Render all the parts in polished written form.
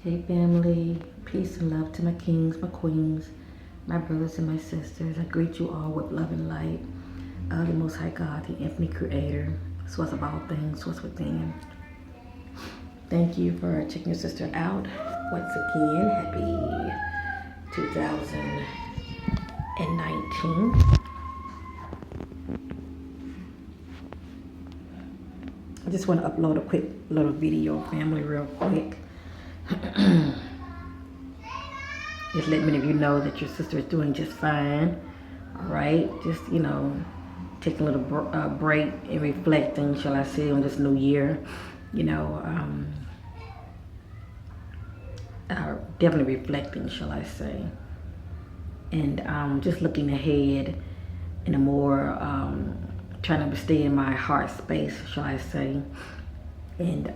Hey family, peace and love to my kings, my queens, my brothers and my sisters. I greet you all with love and light of the Most High God, the infinite creator, source of all things, source within. Thank you for checking your sister out. Once again, happy 2019. I just want to upload a quick little video, family, real quick. Just let many of you know that your sister is doing just fine. All right, just taking a little break and reflecting, shall I say, on this new year. Definitely reflecting, shall I say, and just looking ahead in a more trying to stay in my heart space, shall I say, and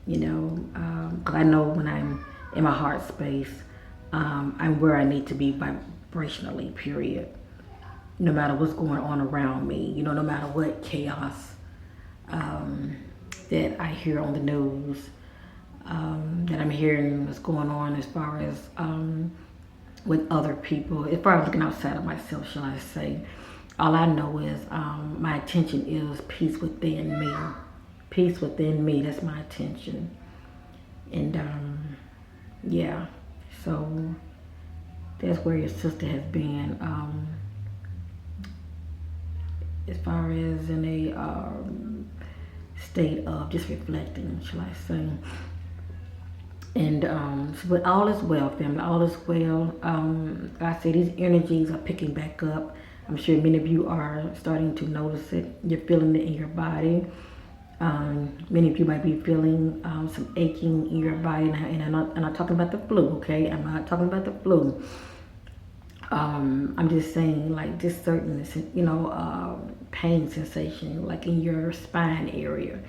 because I know when I'm in my heart space, I'm where I need to be vibrationally, period. No matter what's going on around me, no matter what chaos that I hear on the news, that I'm hearing what's going on as far as with other people, as far as looking outside of myself, shall I say. All I know is my attention is peace within me. Peace within me, that's my attention. And yeah, so that's where your sister has been as far as in a state of just reflecting, shall I say. And but all is well, family, all is well. Like I say, these energies are picking back up. I'm sure many of you are starting to notice it. You're feeling it in your body. Many of you might be feeling some aching in your body, and I'm not talking about the flu, okay? I'm not talking about the flu. I'm just saying, like, just certain, pain sensation, like in your spine area.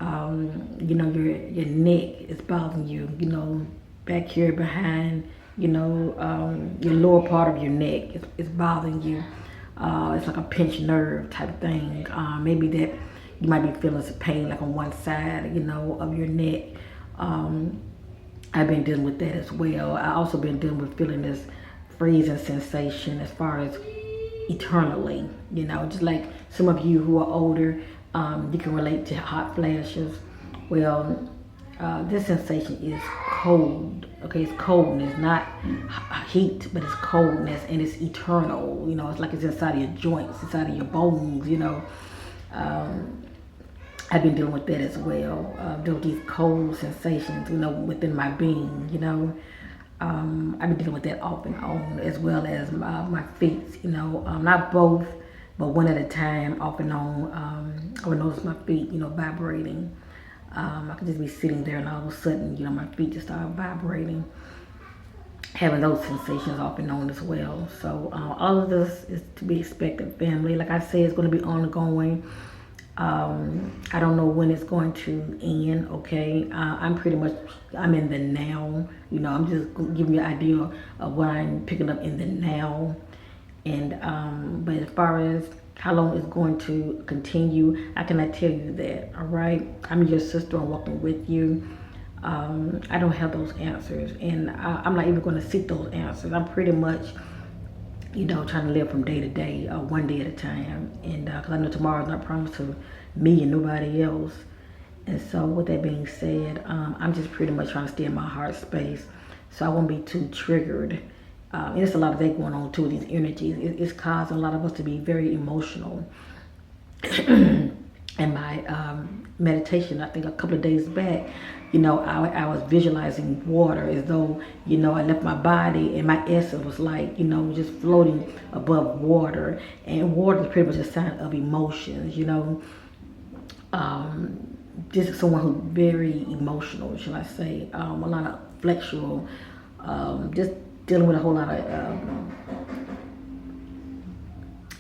Your neck is bothering you, back here behind, your lower part of your neck is bothering you. It's like a pinched nerve type thing. Maybe that you might be feeling some pain like on one side, of your neck. I've been dealing with that as well. I also been dealing with feeling this freezing sensation as far as eternally, just like some of you who are older, you can relate to hot flashes. Well, this sensation is cold. Okay, it's coldness, not heat, but it's coldness, and it's eternal. It's like it's inside of your joints, inside of your bones. I've been dealing with that as well. Dealing with these cold sensations, within my being. I've been dealing with that off and on, as well as my feet. Not both, but one at a time, off and on. I would notice my feet, vibrating. I could just be sitting there, and all of a sudden, my feet just start vibrating, having those sensations off and on as well. So all of this is to be expected, family. Like I said, it's going to be ongoing. I don't know when it's going to end, okay? I'm in the now. I'm just giving you an idea of what I'm picking up in the now. And but as far as how long it's going to continue, I cannot tell you that, all right? I'm your sister. I'm walking with you. I don't have those answers, and I'm not even going to seek those answers. I'm pretty much, trying to live from day to day, one day at a time. And because I know tomorrow is not promised to me and nobody else. And so with that being said, I'm just pretty much trying to stay in my heart space, so I won't be too triggered. And there's a lot of that going on too, these energies. It's causing a lot of us to be very emotional. In my meditation, I think a couple of days back, I was visualizing water as though, I left my body and my essence was like, just floating above water. And water is pretty much a sign of emotions, Just someone who's very emotional, shall I say. A lot of flexual, just dealing with a whole lot of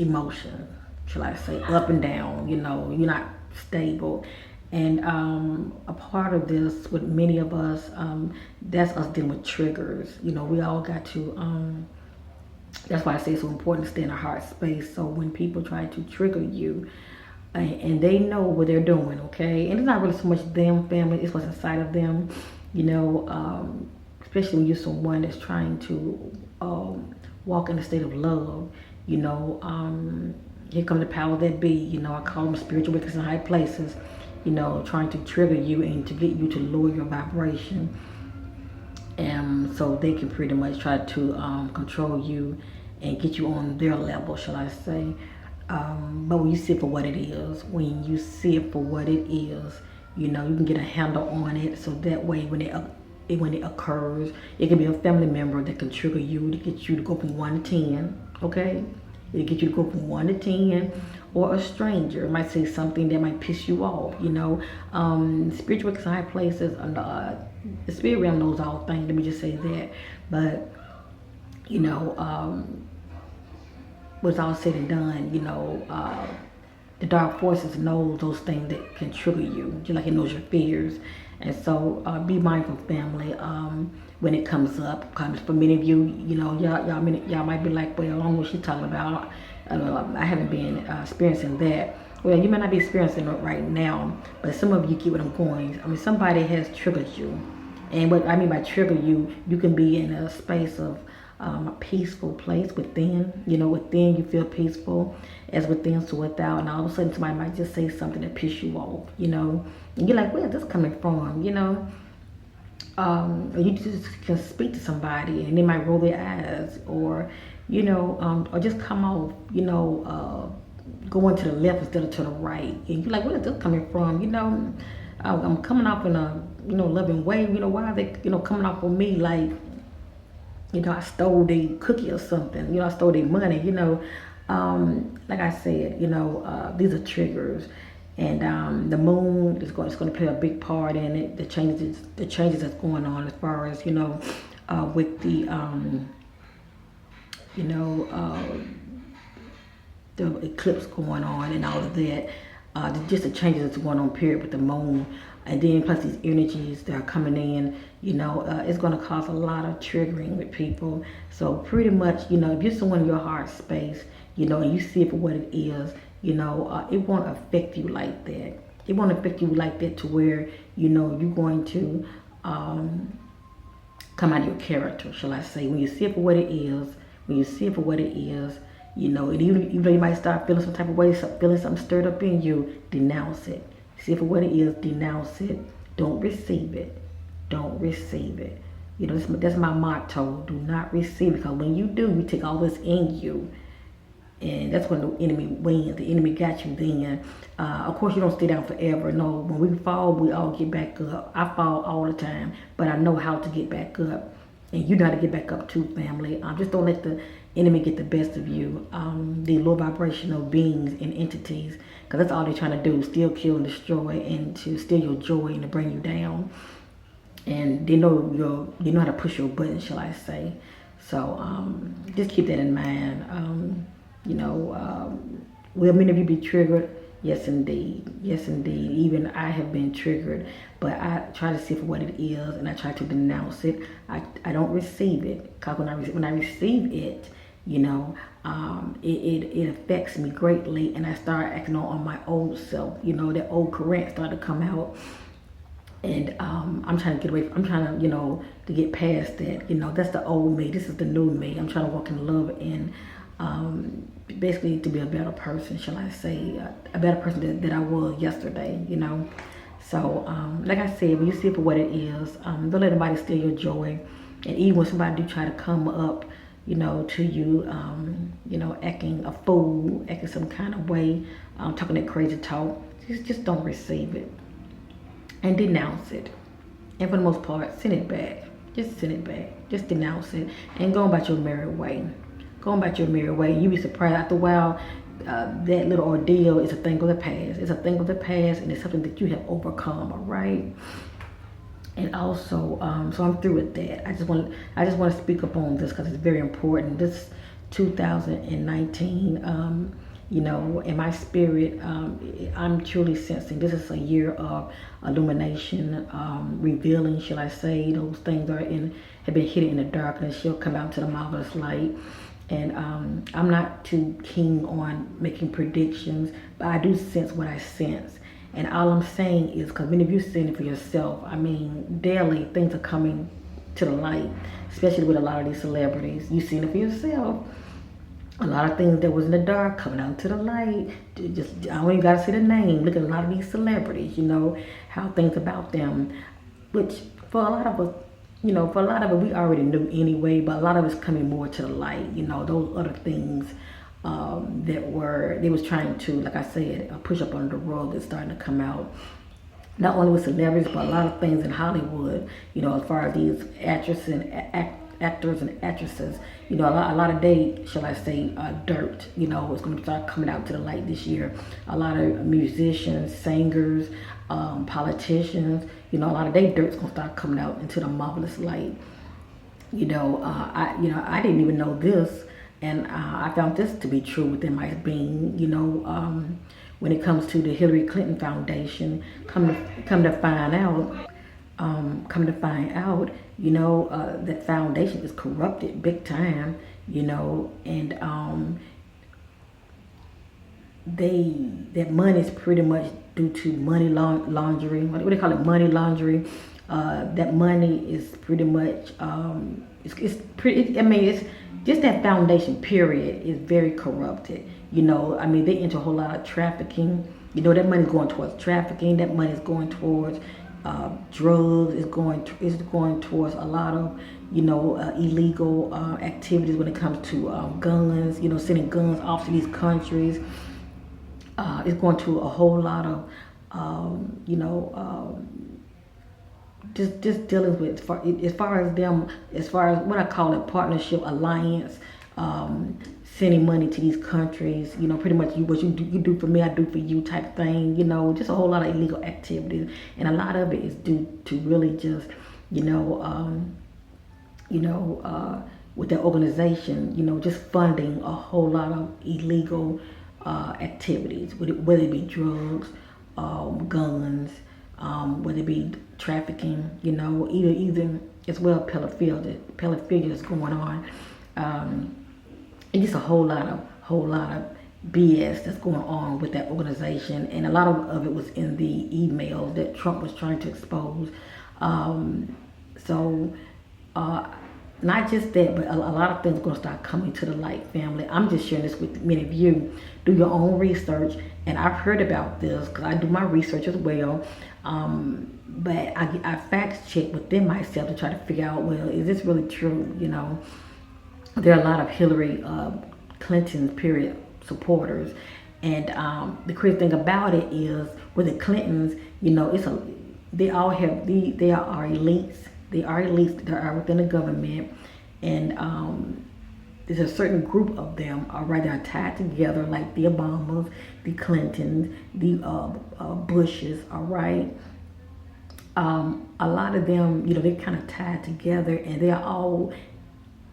emotion, shall I say, up and down, you're not stable. And a part of this with many of us, that's us dealing with triggers. We all got to, that's why I say it's so important to stay in a heart space. So when people try to trigger you, and they know what they're doing, okay? And it's not really so much them, family, it's what's inside of them, you know, especially when you're someone that's trying to walk in a state of love, you know. Here come the power that be, you know, I call them spiritual wickedness in high places, you know, trying to trigger you and to get you to lower your vibration. And so they can pretty much try to control you and get you on their level, shall I say. But when you see it for what it is, when you see it for what it is, you know, you can get a handle on it. So that way, when it occurs, it can be a family member that can trigger you to get you to go from 1 to 10, okay? It'll get you to go from 1 to 10, or a stranger might say something that might piss you off, you know. Spiritual high places, the spirit realm knows all things, let me just say that. But, you know, what's all said and done, you know, the dark forces knows those things that can trigger you, just like it knows your fears. And so be mindful, family, when it comes up. Because for many of you, you know, y'all might be like, well, I don't know what she's talking about. I haven't been experiencing that. Well, you may not be experiencing it right now, but some of you get what I'm going. I mean, somebody has triggered you. And what I mean by trigger you, you can be in a space of a peaceful place within. You know, within you feel peaceful as within, so without. And all of a sudden somebody might just say something that piss you off, you know. And you're like, where is this coming from, you know? Or you just can speak to somebody and they might roll their eyes, or, you know, or just come off, you know, going to the left instead of to the right. And you're like, where is this coming from, you know? I'm coming off in a, you know, loving way. You know, why are they, you know, coming off on me like, you know, I stole their cookie or something. You know, I stole their money, you know. Like I said, you know, these are triggers. And the moon is going to play a big part in it. The changes that's going on as far as, you know, with the, you know, the eclipse going on and all of that. Just the changes that's going on, period, with the moon. And then plus these energies that are coming in, you know, it's going to cause a lot of triggering with people. So pretty much, you know, if you're someone in your heart space, you know, and you see it for what it is, you know, it won't affect you like that. It won't affect you like that to where, you know, you're going to come out of your character, shall I say. When you see it for what it is, you know, and even though you might start feeling some type of way, feeling something stirred up in you, denounce it. See it for what it is, denounce it. Don't receive it. Don't receive it. You know, that's my motto. Do not receive it. Because when you do, you take all this in you. And that's when the enemy wins. The enemy got you then. Of course, you don't stay down forever. No, when we fall, we all get back up. I fall all the time, but I know how to get back up. And you know how to get back up too, family. Just don't let the enemy get the best of you. The low vibrational beings and entities, because that's all they're trying to do, steal, kill, and destroy, and to steal your joy and to bring you down. And they know you know how to push your button, shall I say. So just keep that in mind. You know, will many of you be triggered? Yes, indeed. Yes, indeed. Even I have been triggered, but I try to see for what it is, and I try to denounce it. I don't receive it, because when I receive it, you know, it affects me greatly, and I start acting on my old self. You know, that old current started to come out. And I'm trying to get away from, I'm trying to, you know, to get past that. You know, that's the old me. This is the new me. I'm trying to walk in love and basically to be a better person, shall I say, a better person that I was yesterday, you know. So, like I said, when you see it for what it is, don't let anybody steal your joy. And even when somebody do try to come up, you know, to you, you know, acting a fool, acting some kind of way, talking that crazy talk, just don't receive it. And denounce it. And for the most part, send it back. Just send it back. Just denounce it. And go about your merry way. Go about your merry way. You'll be surprised after a while. That little ordeal is a thing of the past. It's a thing of the past, and it's something that you have overcome, all right? And also, so I'm through with that. I just want to speak up on this because it's very important. This 2019, you know, in my spirit, I'm truly sensing this is a year of illumination, revealing, shall I say. Those things have been hidden in the darkness. She'll come out to the marvelous light. And I'm not too keen on making predictions, but I do sense what I sense. And all I'm saying is, because many of you seeing it for yourself, I mean, daily things are coming to the light, especially with a lot of these celebrities. You seen it for yourself. A lot of things that was in the dark coming out to the light. Just I don't even gotta see the name. Look at a lot of these celebrities, how things about them, which for a lot of us, for a lot of it we already knew anyway, but a lot of it's coming more to the light. Those other things they was trying to, like I said, push up under the rug that's starting to come out. Not only with celebrities, but a lot of things in Hollywood. As far as these actresses and actors and actresses. A lot of shall I say, dirt. It's going to start coming out to the light this year. A lot of musicians, singers, politicians. A lot of dirt's going to start coming out into the marvelous light. I didn't even know this, and I found this to be true within my being. When it comes to the Hillary Clinton Foundation, come to find out. That foundation is corrupted big time. And that money is pretty much due to money laundering. What do they call it? Money laundering. That money is pretty much it's pretty. I mean, it's just that foundation. Period is very corrupted. They into a whole lot of trafficking. That money is going towards trafficking. That money is going towards drugs. Is going towards a lot of illegal activities when it comes to guns. Sending guns off to these countries. It's going to a whole lot of just dealing with as far as what I call a partnership alliance. Sending money to these countries, pretty much what you do for me, I do for you type thing, just a whole lot of illegal activities, and a lot of it is due to really just, with that organization, just funding a whole lot of illegal activities, whether it be drugs, guns, whether it be trafficking, either as well pedophilia going on. And just a whole lot of BS that's going on with that organization, and a lot of it was in the emails that Trump was trying to expose. Not just that, but a lot of things are going to start coming to the light, family. I'm just sharing this with many of you. Do your own research, and I've heard about this because I do my research as well. But I fact check within myself to try to figure out, well, is this really true? There are a lot of Hillary Clinton period supporters, and the crazy thing about it is with the Clintons, they all have they are elites. They are elites that are within the government, and there's a certain group of them they are tied together, like the Obamas, the Clintons, the Bushes. All right. A lot of them, they're kind of tied together, and they are all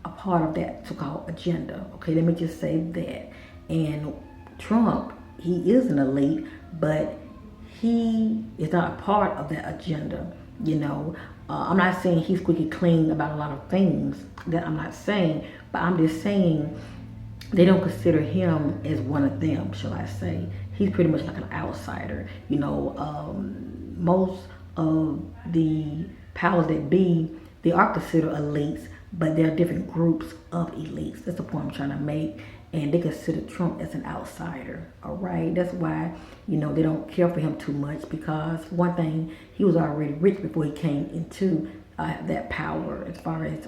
a part of that so-called agenda. Okay, let me just say that. And Trump, he is an elite, but he is not a part of that agenda. I'm not saying he's squeaky clean about a lot of things. That I'm not saying, but I'm just saying they don't consider him as one of them, shall I say. He's pretty much like an outsider. Most of the powers that be, they are considered elites, but there are different groups of elites. That's the point I'm trying to make. And they consider Trump as an outsider. All right. That's why, they don't care for him too much, because one thing, he was already rich before he came into that power as far as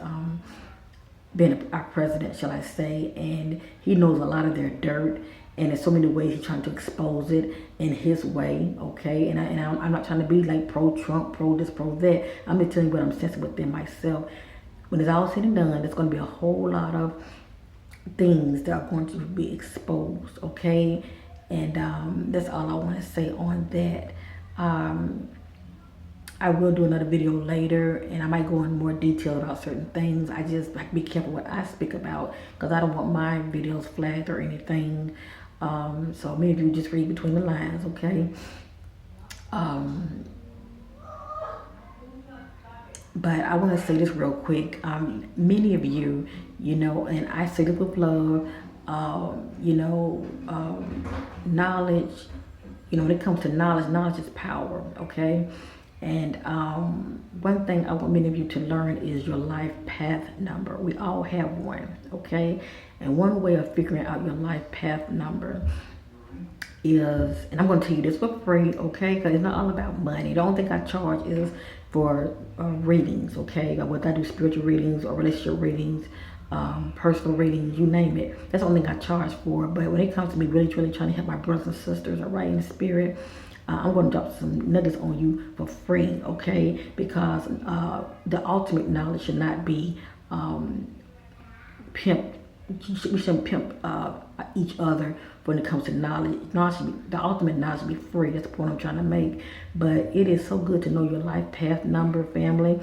being our president, shall I say. And he knows a lot of their dirt. And in so many ways, he's trying to expose it in his way, okay? And I'm not trying to be like pro-Trump, pro-this, pro-that. I'm just telling you what I'm sensing within myself. When it's all said and done, there's going to be a whole lot of things that are going to be exposed, okay? And that's all I want to say on that. I will do another video later, and I might go in more detail about certain things. I just like be careful what I speak about, because I don't want my videos flagged or anything. So maybe you just read between the lines, okay? But I want to say this real quick. Many of you, and I say this with love, knowledge, when it comes to knowledge is power, okay? And one thing I want many of you to learn is your life path number. We all have one, okay? And one way of figuring out your life path number is, and I'm going to tell you this for free, okay? Because it's not all about money. The only thing I charge is for readings, okay? Whether I do spiritual readings or relationship readings, personal readings, you name it. That's the only thing I charge for. But when it comes to me really, really trying to help my brothers and sisters, all right, in the spirit, I'm going to drop some nuggets on you for free, okay? Because the ultimate knowledge should not be pimped. We shouldn't pimp each other when it comes to knowledge. The ultimate knowledge should be free. That's the point I'm trying to make. But it is so good to know your life path number, family.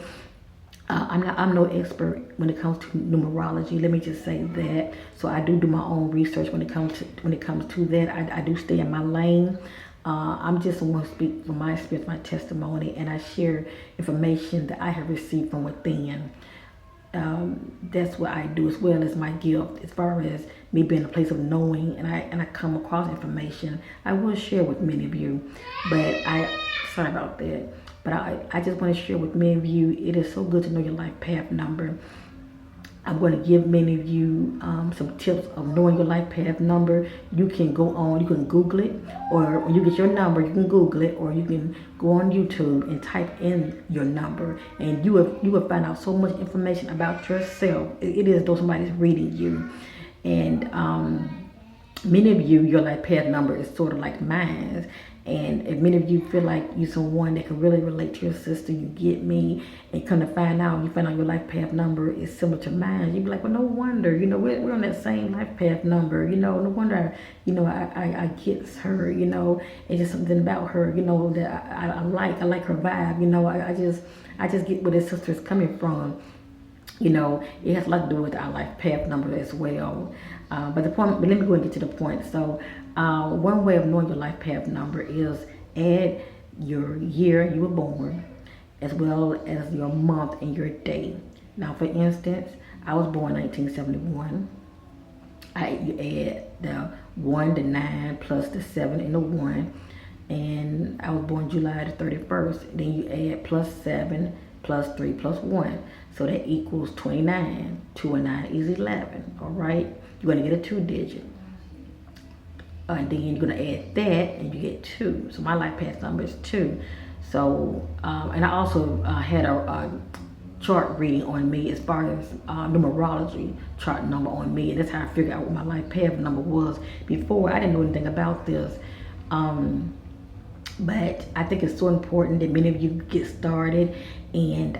I'm no expert when it comes to numerology. Let me just say that. So I do my own research when it comes to that. I do stay in my lane. I'm just someone who speaks from my experience, my testimony, and I share information that I have received from within. That's what I do, as well as my gift, as far as me being a place of knowing, and I come across information I will share with many of you. But sorry about that, but I just want to share with many of you. It is so good to know your life path number. I'm going to give many of you some tips of knowing your life path number. You can you can Google it, or when you get your number, you can Google it, or you can go on YouTube and type in your number, and you will find out so much information about yourself. It is though somebody's reading you, and many of you, your life path number is sort of like mine. And if many of you feel like you're someone that can really relate to your sister, you get me, and come to find out, your life path number is similar to mine, you'd be like, well, no wonder, we're on that same life path number, no wonder, I get her, it's just something about her, that I like her vibe, I just get where this sister is coming from. It has a lot to do with our life path number as well. But let me go and get to the point. So one way of knowing your life path number is add your year you were born, as well as your month and your day. Now, for instance, I was born 1971. You add the 1, the 9, plus the 7 and the 1. And I was born July the 31st. Then you add plus 7, plus 3, plus 1. So that equals 29. 2 and 9 is 11, all right? You're going to get a 2-digit. And then you're going to add that, and you get 2. So my life path number is 2. So, and I also had a chart reading on me as far as numerology chart number on me. And that's how I figured out what my life path number was. Before, I didn't know anything about this. But I think it's so important that many of you get started and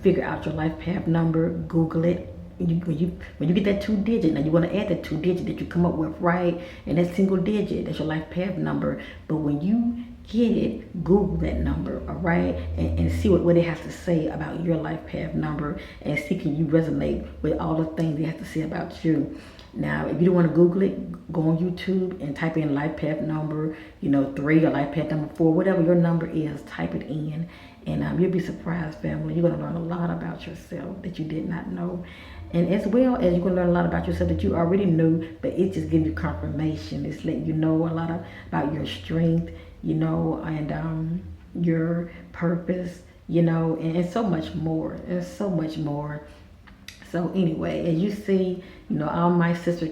figure out your life path number. Google it. When you get that 2-digit, now you want to add that 2-digit that you come up with, right? And that single digit, that's your life path number. But when you get it, Google that number, all right? And see what it has to say about your life path number, and see can you resonate with all the things it has to say about you. Now, if you don't want to Google it, go on YouTube and type in life path number, 3 or life path number 4, whatever your number is, type it in. And you'll be surprised, family. You're going to learn a lot about yourself that you did not know. And as well as you're going to learn a lot about yourself that you already knew, but it just gives you confirmation. It's letting you know a lot about your strength, and your purpose, and so much more. And so much more. So anyway, as you see, all my sisters